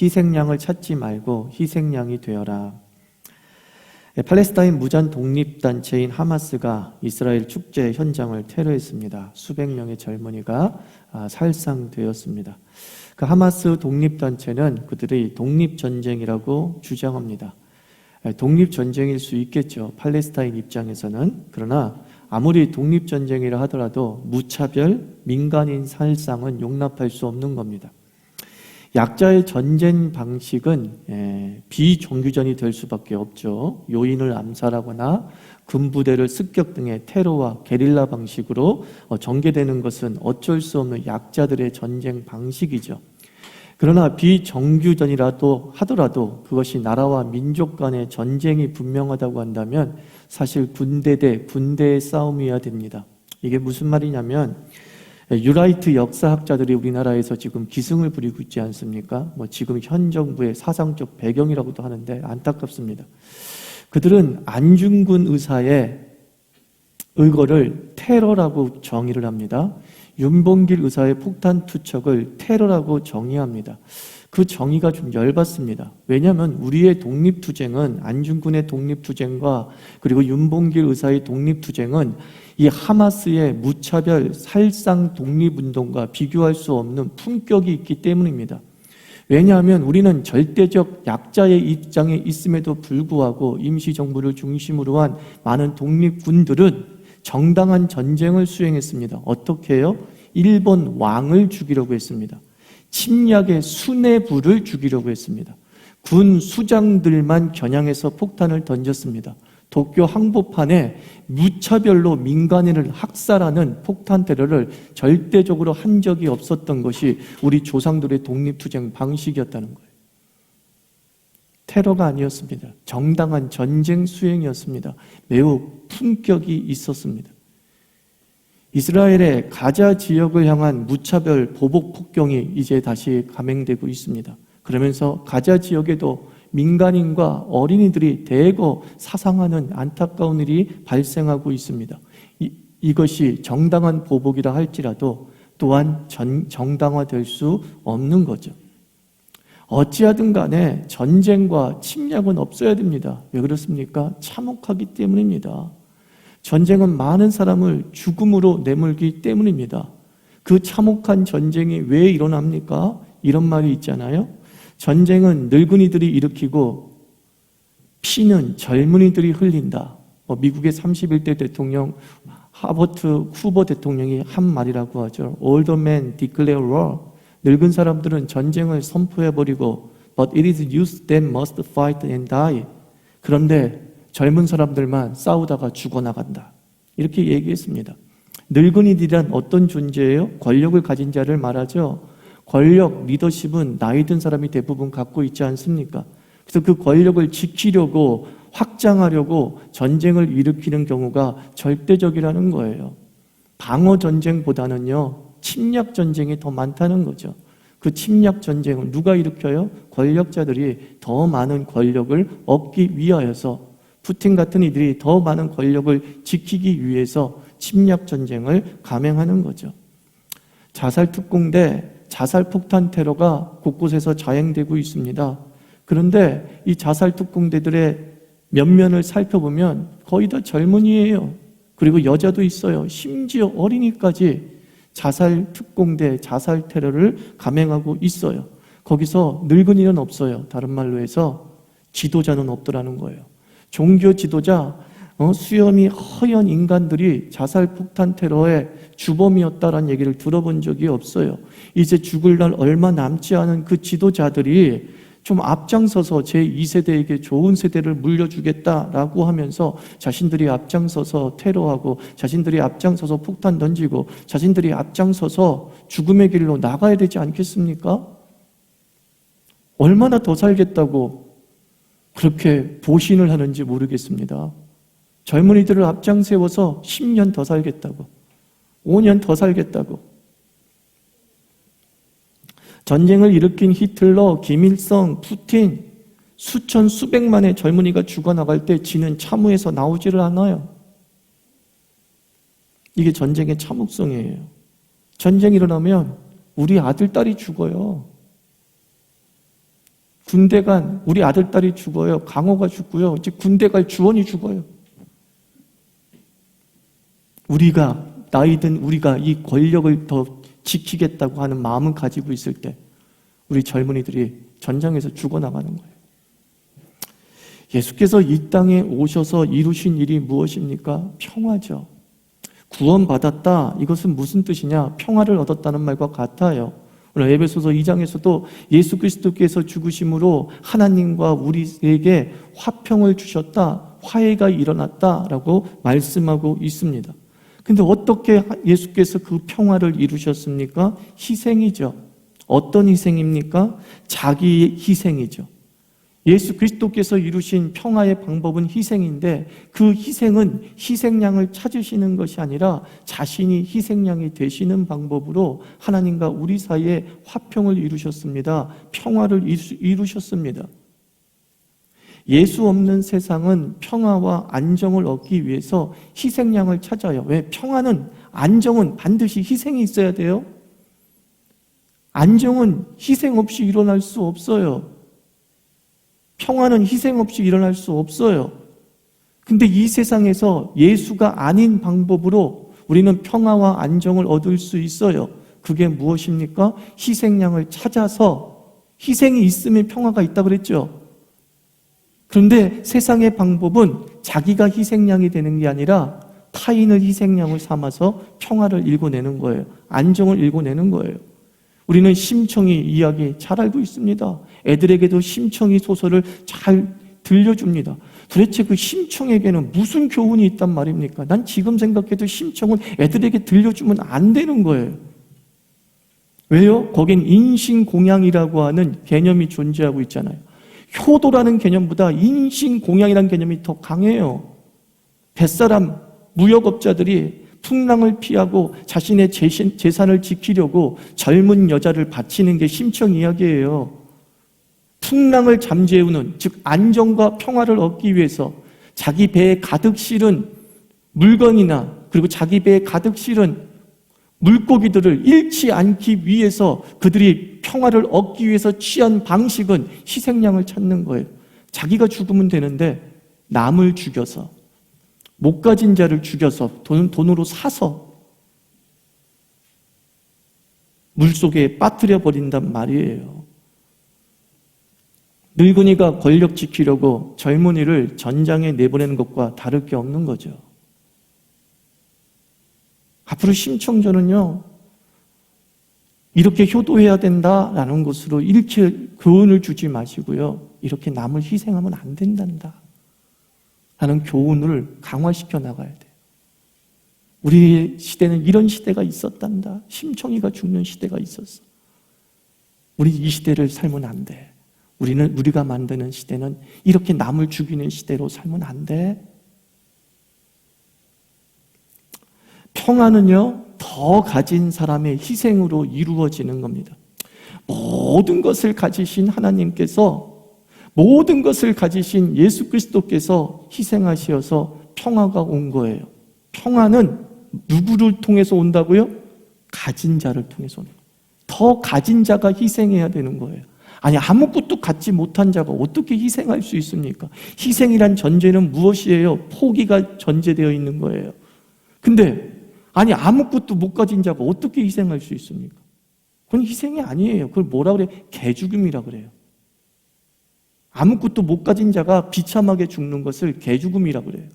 희생양을 찾지 말고 희생양이 되어라. 팔레스타인 무장 독립단체인 하마스가 이스라엘 축제 현장을 테러했습니다. 수백 명의 젊은이가 살상되었습니다. 그 하마스 독립단체는 그들의 독립전쟁이라고 주장합니다. 독립전쟁일 수 있겠죠. 팔레스타인 입장에서는. 그러나 아무리 독립전쟁이라 하더라도 무차별 민간인 살상은 용납할 수 없는 겁니다. 약자의 전쟁 방식은 비정규전이 될 수밖에 없죠. 요인을 암살하거나 군부대를 습격 등의 테러와 게릴라 방식으로 전개되는 것은 어쩔 수 없는 약자들의 전쟁 방식이죠. 그러나 비정규전이라도 하더라도 그것이 나라와 민족 간의 전쟁이 분명하다고 한다면 사실 군대 대 군대의 싸움이어야 됩니다. 이게 무슨 말이냐면 유라이트 역사학자들이 우리나라에서 지금 기승을 부리고 있지 않습니까? 지금 현 정부의 사상적 배경이라고도 하는데 안타깝습니다. 그들은 안중근 의사의 의거를 테러라고 정의를 합니다. 윤봉길 의사의 폭탄 투척을 테러라고 정의합니다. 그 정의가 좀 열받습니다. 왜냐하면 우리의 독립투쟁은 안중근의 독립투쟁과 그리고 윤봉길 의사의 독립투쟁은 이 하마스의 무차별 살상 독립운동과 비교할 수 없는 품격이 있기 때문입니다. 왜냐하면 우리는 절대적 약자의 입장에 있음에도 불구하고 임시정부를 중심으로 한 많은 독립군들은 정당한 전쟁을 수행했습니다. 어떻게 해요? 일본 왕을 죽이려고 했습니다. 침략의 수뇌부를 죽이려고 했습니다. 군 수장들만 겨냥해서 폭탄을 던졌습니다. 도쿄 항복판에 무차별로 민간인을 학살하는 폭탄 테러를 절대적으로 한 적이 없었던 것이 우리 조상들의 독립투쟁 방식이었다는 거예요. 테러가 아니었습니다. 정당한 전쟁 수행이었습니다. 매우 품격이 있었습니다. 이스라엘의 가자 지역을 향한 무차별 보복 폭격이 이제 다시 감행되고 있습니다. 그러면서 가자 지역에도 민간인과 어린이들이 대거 사상하는 안타까운 일이 발생하고 있습니다. 이것이 정당한 보복이라 할지라도 또한 정당화될 수 없는 거죠. 어찌하든 간에 전쟁과 침략은 없어야 됩니다. 왜 그렇습니까? 참혹하기 때문입니다. 전쟁은 많은 사람을 죽음으로 내몰기 때문입니다. 그 참혹한 전쟁이 왜 일어납니까? 이런 말이 있잖아요. 전쟁은 늙은이들이 일으키고 피는 젊은이들이 흘린다. 미국의 31대 대통령 하버트 후보 대통령이 한 말이라고 하죠. Older men declare war. 늙은 사람들은 전쟁을 선포해버리고 But it is youth that must fight and die. 그런데 젊은 사람들만 싸우다가 죽어나간다. 이렇게 얘기했습니다. 늙은이들이란 어떤 존재예요? 권력을 가진 자를 말하죠. 권력, 리더십은 나이 든 사람이 대부분 갖고 있지 않습니까? 그래서 그 권력을 지키려고 확장하려고 전쟁을 일으키는 경우가 절대적이라는 거예요. 방어 전쟁보다는요, 침략 전쟁이 더 많다는 거죠. 그 침략 전쟁을 누가 일으켜요? 권력자들이 더 많은 권력을 얻기 위하여서 푸틴 같은 이들이 더 많은 권력을 지키기 위해서 침략 전쟁을 감행하는 거죠. 자살 특공대, 자살 폭탄 테러가 곳곳에서 자행되고 있습니다. 그런데 이 자살 특공대들의 면면을 살펴보면 거의 다 젊은이에요. 그리고 여자도 있어요. 심지어 어린이까지 자살 특공대, 자살 테러를 감행하고 있어요. 거기서 늙은이는 없어요. 다른 말로 해서 지도자는 없더라는 거예요. 종교 지도자, 수염이 허연 인간들이 자살 폭탄 테러의 주범이었다라는 얘기를 들어본 적이 없어요. 이제 죽을 날 얼마 남지 않은 그 지도자들이 좀 앞장서서 제2세대에게 좋은 세대를 물려주겠다라고 하면서 자신들이 앞장서서 테러하고 자신들이 앞장서서 폭탄 던지고 자신들이 앞장서서 죽음의 길로 나가야 되지 않겠습니까? 얼마나 더 살겠다고 그렇게 보신을 하는지 모르겠습니다. 젊은이들을 앞장 세워서 10년 더 살겠다고, 5년 더 살겠다고. 전쟁을 일으킨 히틀러, 김일성, 푸틴, 수천 수백만의 젊은이가 죽어나갈 때 지는 참호에서 나오지를 않아요. 이게 전쟁의 참혹성이에요. 전쟁이 일어나면 우리 아들, 딸이 죽어요. 군대 간 우리 아들, 딸이 죽어요. 강호가 죽고요. 이제 군대 갈 주원이 죽어요. 나이든 우리가 이 권력을 더 지키겠다고 하는 마음을 가지고 있을 때 우리 젊은이들이 전장에서 죽어나가는 거예요. 예수께서 이 땅에 오셔서 이루신 일이 무엇입니까? 평화죠. 구원받았다. 이것은 무슨 뜻이냐? 평화를 얻었다는 말과 같아요. 오늘 에베소서 2장에서도 예수 그리스도께서 죽으심으로 하나님과 우리에게 화평을 주셨다. 화해가 일어났다라고 말씀하고 있습니다. 근데 어떻게 예수께서 그 평화를 이루셨습니까? 희생이죠. 어떤 희생입니까? 자기의 희생이죠. 예수 그리스도께서 이루신 평화의 방법은 희생인데 그 희생은 희생양을 찾으시는 것이 아니라 자신이 희생양이 되시는 방법으로 하나님과 우리 사이에 화평을 이루셨습니다. 평화를 이루셨습니다. 예수 없는 세상은 평화와 안정을 얻기 위해서 희생양을 찾아요. 왜? 평화는, 안정은 반드시 희생이 있어야 돼요. 안정은 희생 없이 일어날 수 없어요. 평화는 희생 없이 일어날 수 없어요. 근데 이 세상에서 예수가 아닌 방법으로 우리는 평화와 안정을 얻을 수 있어요. 그게 무엇입니까? 희생양을 찾아서, 희생이 있으면 평화가 있다고 그랬죠. 그런데 세상의 방법은 자기가 희생양이 되는 게 아니라 타인을 희생양을 삼아서 평화를 일궈내는 거예요. 안정을 일궈내는 거예요. 우리는 심청이 이야기 잘 알고 있습니다. 애들에게도 심청이 소설을 잘 들려줍니다. 도대체 그 심청에게는 무슨 교훈이 있단 말입니까? 난 지금 생각해도 심청은 애들에게 들려주면 안 되는 거예요. 왜요? 거긴 인신공양이라고 하는 개념이 존재하고 있잖아요. 효도라는 개념보다 인신공양이라는 개념이 더 강해요. 뱃사람 무역업자들이 풍랑을 피하고 자신의 재산을 지키려고 젊은 여자를 바치는 게 심청 이야기예요. 풍랑을 잠재우는, 즉 안정과 평화를 얻기 위해서 자기 배에 가득 실은 물건이나 그리고 자기 배에 가득 실은 물고기들을 잃지 않기 위해서 그들이 평화를 얻기 위해서 취한 방식은 희생양을 찾는 거예요. 자기가 죽으면 되는데 남을 죽여서, 못 가진 자를 죽여서 돈으로 사서 물속에 빠뜨려 버린단 말이에요. 늙은이가 권력 지키려고 젊은이를 전장에 내보내는 것과 다를 게 없는 거죠. 앞으로 심청전은요, 이렇게 효도해야 된다라는 것으로 이렇게 교훈을 주지 마시고요, 이렇게 남을 희생하면 안 된단다 라는 교훈을 강화시켜 나가야 돼요. 우리 시대는 이런 시대가 있었단다. 심청이가 죽는 시대가 있었어. 우리 이 시대를 살면 안 돼. 우리가 만드는 시대는 이렇게 남을 죽이는 시대로 살면 안 돼. 평화는요, 더 가진 사람의 희생으로 이루어지는 겁니다. 모든 것을 가지신 하나님께서, 모든 것을 가지신 예수 그리스도께서 희생하셔서 평화가 온 거예요. 평화는 누구를 통해서 온다고요? 가진 자를 통해서 오는 거예요. 더 가진 자가 희생해야 되는 거예요. 아니, 아무것도 갖지 못한 자가 어떻게 희생할 수 있습니까? 희생이란 전제는 무엇이에요? 포기가 전제되어 있는 거예요. 근데 아니, 아무것도 못 가진 자가 어떻게 희생할 수 있습니까? 그건 희생이 아니에요. 그걸 뭐라 그래요? 개죽음이라 그래요. 아무것도 못 가진 자가 비참하게 죽는 것을 개죽음이라 그래요.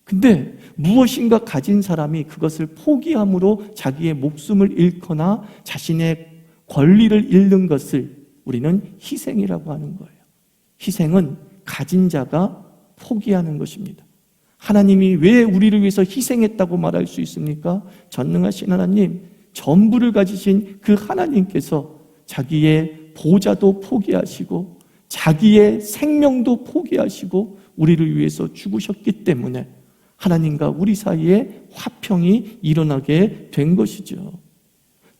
근데 무엇인가 가진 사람이 그것을 포기함으로 자기의 목숨을 잃거나 자신의 권리를 잃는 것을 우리는 희생이라고 하는 거예요. 희생은 가진 자가 포기하는 것입니다. 하나님이 왜 우리를 위해서 희생했다고 말할 수 있습니까? 전능하신 하나님, 전부를 가지신 그 하나님께서 자기의 보좌도 포기하시고 자기의 생명도 포기하시고 우리를 위해서 죽으셨기 때문에 하나님과 우리 사이에 화평이 일어나게 된 것이죠.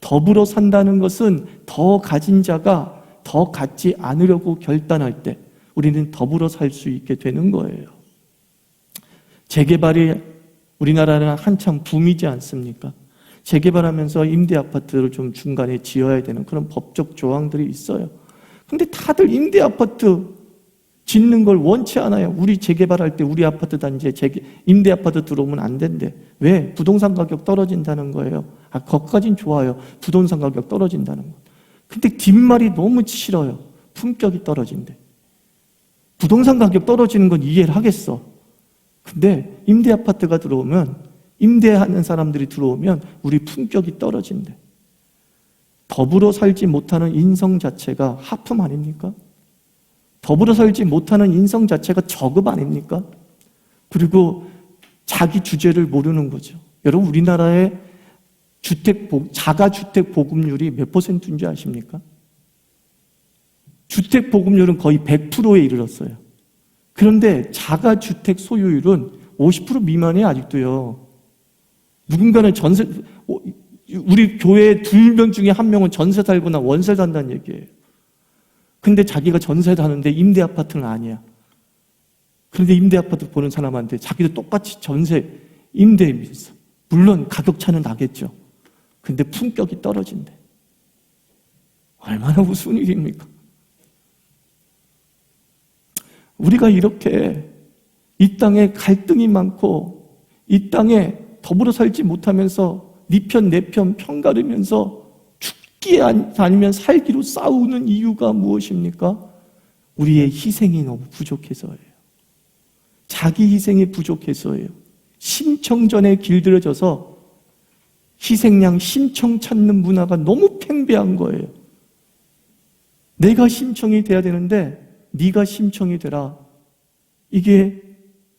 더불어 산다는 것은 더 가진 자가 더 갖지 않으려고 결단할 때 우리는 더불어 살 수 있게 되는 거예요. 재개발이 우리나라는 한참 붐이지 않습니까? 재개발하면서 임대 아파트를 좀 중간에 지어야 되는 그런 법적 조항들이 있어요. 근데 다들 임대 아파트 짓는 걸 원치 않아요. 우리 재개발할 때 우리 아파트 단지에 임대 아파트 들어오면 안 된대. 왜? 부동산 가격 떨어진다는 거예요. 거기까진 좋아요. 부동산 가격 떨어진다는 거. 근데 뒷말이 너무 싫어요. 품격이 떨어진대. 부동산 가격 떨어지는 건 이해를 하겠어. 근데 임대 아파트가 들어오면, 임대하는 사람들이 들어오면 우리 품격이 떨어진대. 더불어 살지 못하는 인성 자체가 하품 아닙니까? 더불어 살지 못하는 인성 자체가 저급 아닙니까? 그리고 자기 주제를 모르는 거죠. 여러분, 우리나라의 자가주택 보급률이 몇 %인지 아십니까? 주택 보급률은 거의 100%에 이르렀어요. 그런데 자가주택 소유율은 50% 미만이에요, 아직도요. 누군가는 우리 교회 2명 중에 1명은 전세 살거나 원세 산다는 얘기예요. 근데 자기가 전세 사는데 임대 아파트는 아니야. 그런데 임대 아파트 보는 사람한테 자기도 똑같이 전세 임대면서, 물론 가격 차는 나겠죠. 근데 품격이 떨어진대. 얼마나 우스운 일입니까? 우리가 이렇게 이 땅에 갈등이 많고 이 땅에 더불어 살지 못하면서 네 편 내 편 편가르면서 죽기 아니면 살기로 싸우는 이유가 무엇입니까? 우리의 희생이 너무 부족해서예요. 자기 희생이 부족해서예요. 심청전에 길들여져서 희생양 심청 찾는 문화가 너무 팽배한 거예요. 내가 심청이 돼야 되는데 네가 심청이 되라. 이게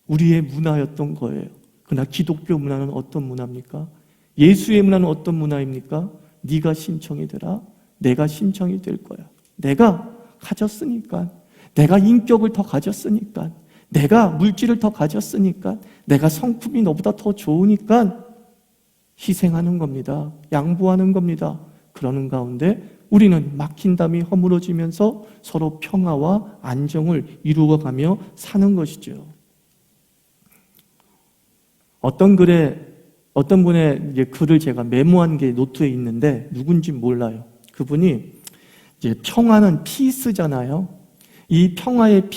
우리의 문화였던 거예요. 그러나 기독교 문화는 어떤 문화입니까? 예수의 문화는 어떤 문화입니까? 네가 심청이 되라. 내가 심청이 될 거야. 내가 가졌으니까, 내가 인격을 더 가졌으니까, 내가 물질을 더 가졌으니까, 내가 성품이 너보다 더 좋으니까 희생하는 겁니다. 양보하는 겁니다. 그러는 가운데 우리는 막힌 담이 허물어지면서 서로 평화와 안정을 이루어가며 사는 것이죠. 어떤 분의 이제 글을 제가 메모한 게 노트에 있는데 누군지 몰라요. 그분이 이제 평화는 피스잖아요. 이 평화의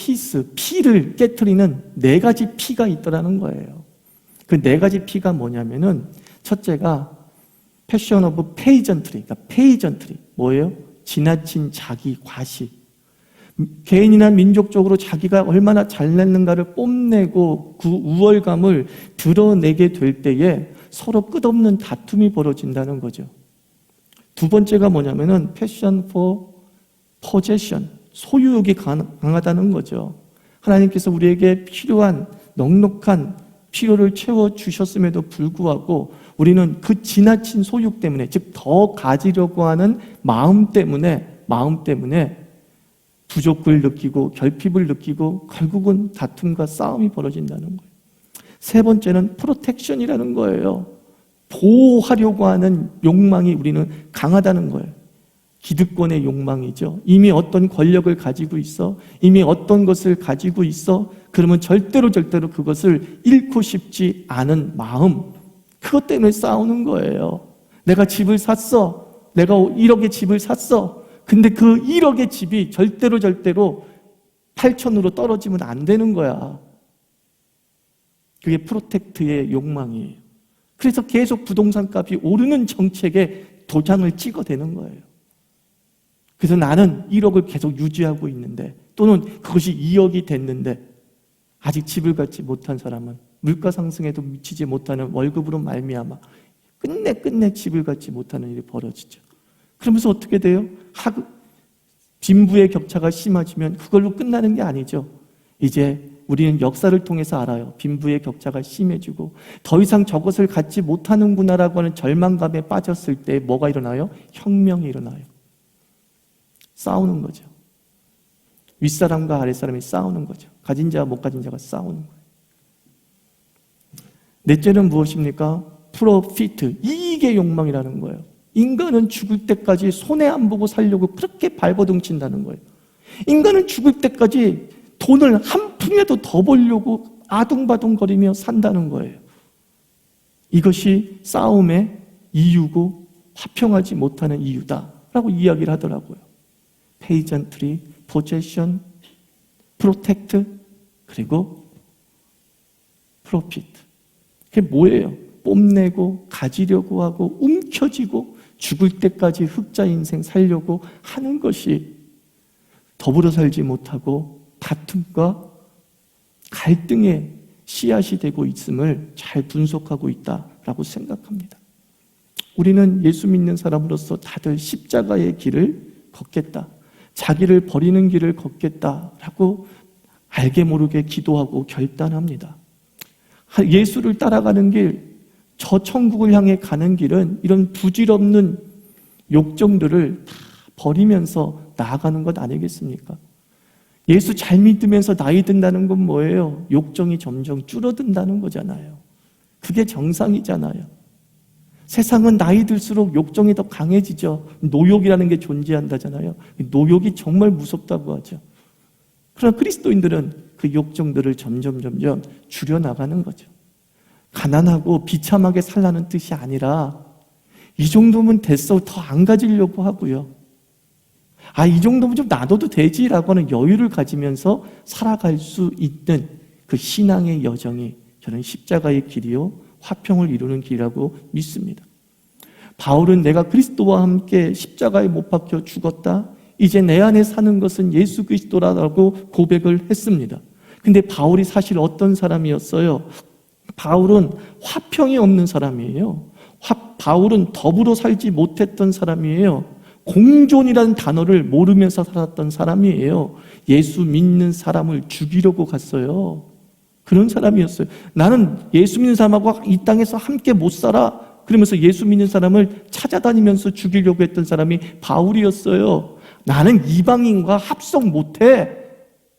피를 깨트리는 4가지 피가 있더라는 거예요. 그 4가지 피가 뭐냐면은, 첫째가 패션 오브 페이전트리, 그러니까 페이전트리. 뭐예요? 지나친 자기 과시. 개인이나 민족적으로 자기가 얼마나 잘냈는가를 뽐내고 그 우월감을 드러내게 될 때에 서로 끝없는 다툼이 벌어진다는 거죠. 2번째가 뭐냐면은 패션 포 포제션, 소유욕이 강하다는 거죠. 하나님께서 우리에게 필요한 넉넉한 필요를 채워주셨음에도 불구하고 우리는 그 지나친 소유 때문에, 즉 더 가지려고 하는 마음 때문에 부족을 느끼고 결핍을 느끼고 결국은 다툼과 싸움이 벌어진다는 거예요. 3번째는 프로텍션이라는 거예요. 보호하려고 하는 욕망이 우리는 강하다는 거예요. 기득권의 욕망이죠. 이미 어떤 권력을 가지고 있어, 이미 어떤 것을 가지고 있어. 그러면 절대로 그것을 잃고 싶지 않은 마음, 그것 때문에 싸우는 거예요. 내가 집을 샀어. 내가 1억의 집을 샀어. 근데 그 1억의 집이 절대로 8천으로 떨어지면 안 되는 거야. 그게 프로텍트의 욕망이에요. 그래서 계속 부동산 값이 오르는 정책에 도장을 찍어대는 거예요. 그래서 나는 1억을 계속 유지하고 있는데, 또는 그것이 2억이 됐는데 아직 집을 갖지 못한 사람은 물가 상승에도 미치지 못하는 월급으로 말미암아 끝내 집을 갖지 못하는 일이 벌어지죠. 그러면서 어떻게 돼요? 빈부의 격차가 심해지면 그걸로 끝나는 게 아니죠. 이제 우리는 역사를 통해서 알아요. 빈부의 격차가 심해지고 더 이상 저것을 갖지 못하는구나라고 하는 절망감에 빠졌을 때 뭐가 일어나요? 혁명이 일어나요. 싸우는 거죠. 윗사람과 아랫사람이 싸우는 거죠. 가진 자와 못 가진 자가 싸우는 거예요. 넷째는 무엇입니까? 프로피트, 이익의 욕망이라는 거예요. 인간은 죽을 때까지 손해 안 보고 살려고 그렇게 발버둥친다는 거예요. 인간은 죽을 때까지 돈을 한 푼이라도 더 벌려고 아둥바둥거리며 산다는 거예요. 이것이 싸움의 이유고 화평하지 못하는 이유다라고 이야기를 하더라고요. patiently, possession, protect, 그리고 profit. 그게 뭐예요? 뽐내고 가지려고 하고 움켜쥐고 죽을 때까지 흑자 인생 살려고 하는 것이 더불어 살지 못하고 다툼과 갈등의 씨앗이 되고 있음을 잘 분석하고 있다라고 생각합니다. 우리는 예수 믿는 사람으로서 다들 십자가의 길을 걷겠다, 자기를 버리는 길을 걷겠다라고 알게 모르게 기도하고 결단합니다. 예수를 따라가는 길, 저 천국을 향해 가는 길은 이런 부질없는 욕정들을 다 버리면서 나아가는 것 아니겠습니까? 예수 잘 믿으면서 나이 든다는 건 뭐예요? 욕정이 점점 줄어든다는 거잖아요. 그게 정상이잖아요. 세상은 나이 들수록 욕정이 더 강해지죠. 노욕이라는 게 존재한다잖아요. 노욕이 정말 무섭다고 하죠. 그러나 그리스도인들은 그 욕정들을 점점 줄여나가는 거죠. 가난하고 비참하게 살라는 뜻이 아니라 이 정도면 됐어, 더 안 가지려고 하고요. 이 정도면 좀 놔둬도 되지라고 하는 여유를 가지면서 살아갈 수 있는 그 신앙의 여정이 저는 십자가의 길이요 화평을 이루는 길이라고 믿습니다. 바울은 내가 그리스도와 함께 십자가에 못 박혀 죽었다, 이제 내 안에 사는 것은 예수 그리스도라고 고백을 했습니다. 근데 바울이 사실 어떤 사람이었어요? 바울은 화평이 없는 사람이에요. 바울은 더불어 살지 못했던 사람이에요. 공존이라는 단어를 모르면서 살았던 사람이에요. 예수 믿는 사람을 죽이려고 갔어요. 그런 사람이었어요. 나는 예수 믿는 사람하고 이 땅에서 함께 못 살아, 그러면서 예수 믿는 사람을 찾아다니면서 죽이려고 했던 사람이 바울이었어요. 나는 이방인과 합성 못해.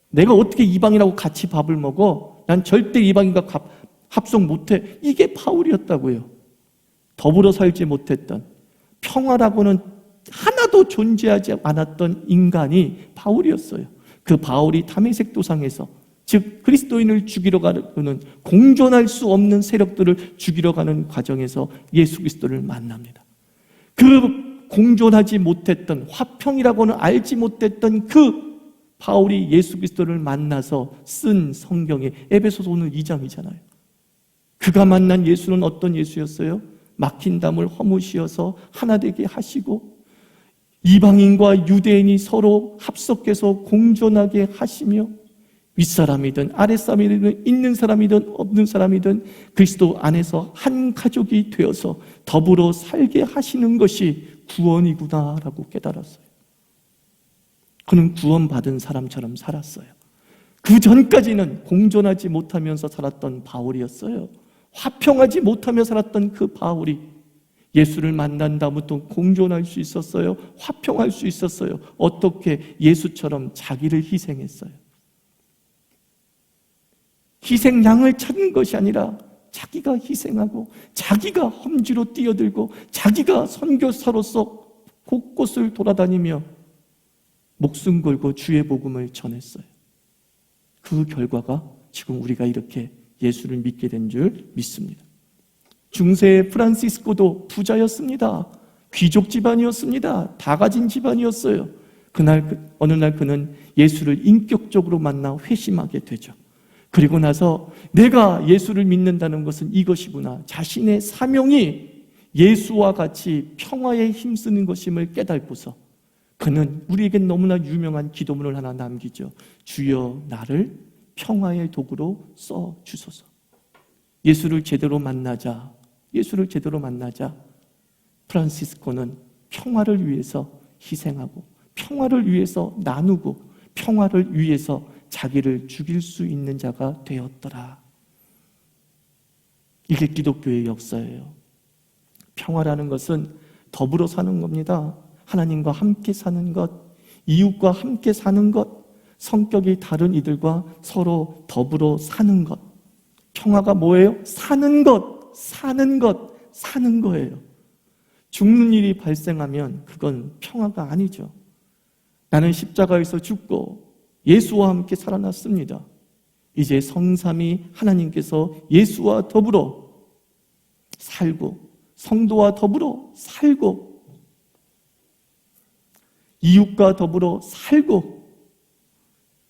내가 어떻게 이방인하고 같이 밥을 먹어? 난 절대 이방인과 합성 못해. 이게 바울이었다고요. 더불어 살지 못했던, 평화라고는 하나도 존재하지 않았던 인간이 바울이었어요. 그 바울이 다메섹 도상에서, 즉 그리스도인을 죽이러 가는, 공존할 수 없는 세력들을 죽이러 가는 과정에서 예수 그리스도를 만납니다. 그 공존하지 못했던, 화평이라고는 알지 못했던 그 바울이 예수 그리스도를 만나서 쓴 성경이 에베소서 오늘 2장이잖아요. 그가 만난 예수는 어떤 예수였어요? 막힌 담을 허무시어서 하나 되게 하시고 이방인과 유대인이 서로 합석해서 공존하게 하시며 윗사람이든 아랫사람이든 있는 사람이든 없는 사람이든 그리스도 안에서 한 가족이 되어서 더불어 살게 하시는 것이 구원이구나라고 깨달았어요. 그는 구원받은 사람처럼 살았어요. 그 전까지는 공존하지 못하면서 살았던 바울이었어요. 화평하지 못하며 살았던 그 바울이 예수를 만난 다음부터 공존할 수 있었어요. 화평할 수 있었어요. 어떻게? 예수처럼 자기를 희생했어요. 희생양을 찾는 것이 아니라 자기가 희생하고 자기가 험지로 뛰어들고 자기가 선교사로서 곳곳을 돌아다니며 목숨 걸고 주의 복음을 전했어요. 그 결과가 지금 우리가 이렇게 예수를 믿게 된 줄 믿습니다. 중세의 프란시스코도 부자였습니다. 귀족 집안이었습니다. 다 가진 집안이었어요. 어느 날 그는 예수를 인격적으로 만나 회심하게 되죠. 그리고 나서 내가 예수를 믿는다는 것은 이것이구나, 자신의 사명이 예수와 같이 평화에 힘쓰는 것임을 깨닫고서 그는 우리에게 너무나 유명한 기도문을 하나 남기죠. 주여 나를 평화의 도구로 써주소서. 예수를 제대로 만나자 프란시스코는 평화를 위해서 희생하고 평화를 위해서 나누고 평화를 위해서 자기를 죽일 수 있는 자가 되었더라. 이게 기독교의 역사예요. 평화라는 것은 더불어 사는 겁니다. 하나님과 함께 사는 것, 이웃과 함께 사는 것, 성격이 다른 이들과 서로 더불어 사는 것. 평화가 뭐예요? 사는 거예요. 죽는 일이 발생하면 그건 평화가 아니죠. 나는 십자가에서 죽고 예수와 함께 살아났습니다. 이제 성삼위 하나님께서 예수와 더불어 살고 성도와 더불어 살고 이웃과 더불어 살고,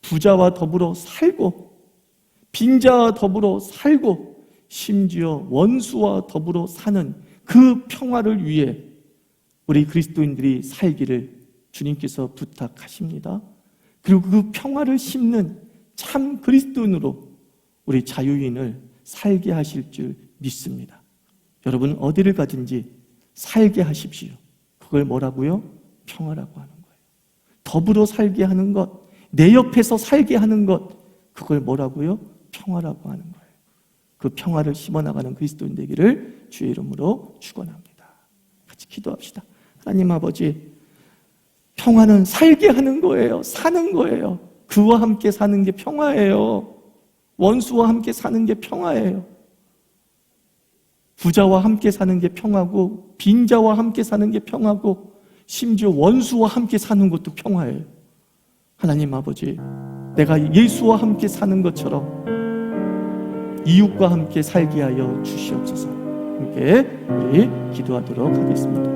부자와 더불어 살고, 빈자와 더불어 살고, 심지어 원수와 더불어 사는 그 평화를 위해 우리 그리스도인들이 살기를 주님께서 부탁하십니다. 그리고 그 평화를 심는 참 그리스도인으로 우리 자유인을 살게 하실 줄 믿습니다. 여러분 어디를 가든지 살게 하십시오. 그걸 뭐라고요? 평화라고 하는 거예요. 더불어 살게 하는 것, 내 옆에서 살게 하는 것, 그걸 뭐라고요? 평화라고 하는 거예요. 그 평화를 심어나가는 그리스도인 되기를 주의 이름으로 축원합니다. 같이 기도합시다. 하나님 아버지, 평화는 살게 하는 거예요. 사는 거예요. 그와 함께 사는 게 평화예요. 원수와 함께 사는 게 평화예요. 부자와 함께 사는 게 평화고, 빈자와 함께 사는 게 평화고, 심지어 원수와 함께 사는 것도 평화예요. 하나님 아버지, 내가 예수와 함께 사는 것처럼 이웃과 함께 살게 하여 주시옵소서. 함께 우리 기도하도록 하겠습니다.